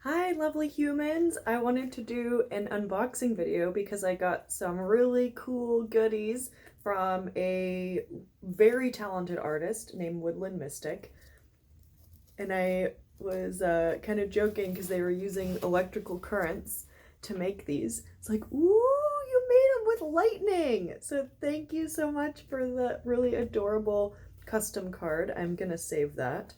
Hi, lovely humans. I wanted to do an unboxing video because I got some really cool goodies from a very talented artist named Woodland Mystic. And I was kind of joking because they were using electrical currents to make these. It's like, ooh, you made them with lightning. So thank you so much for the really adorable custom card. I'm gonna save that.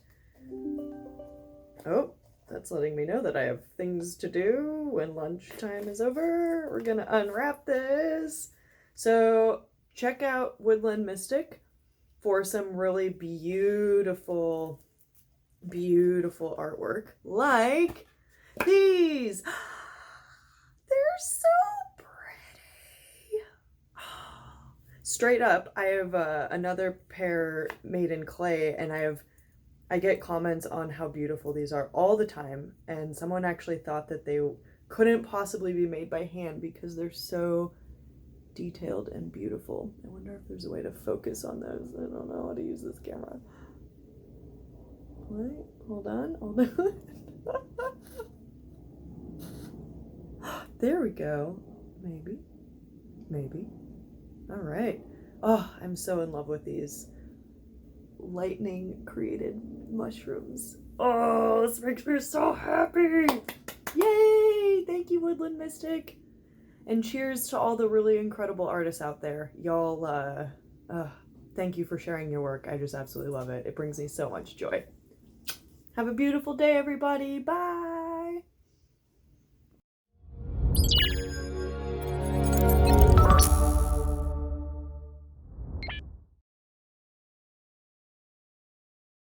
Oh, that's letting me know that I have things to do when lunchtime is over. We're gonna unwrap this. So check out Woodland Mystic for some really beautiful, beautiful artwork like these. They're so pretty. Straight up, I have another pair made in clay, and I get comments on how beautiful these are all the time, and someone actually thought that they couldn't possibly be made by hand because they're so detailed and beautiful. I wonder if there's a way to focus on those. I don't know how to use this camera. Wait, hold on, hold on. There we go. Maybe, maybe. All right. Oh, I'm so in love with these lightning created mushrooms. Oh, this makes me so happy. Yay! Thank you, Woodland Mystic. And cheers to all the really incredible artists out there. Y'all, thank you for sharing your work. I just absolutely love it. It brings me so much joy. Have a beautiful day, everybody. Bye.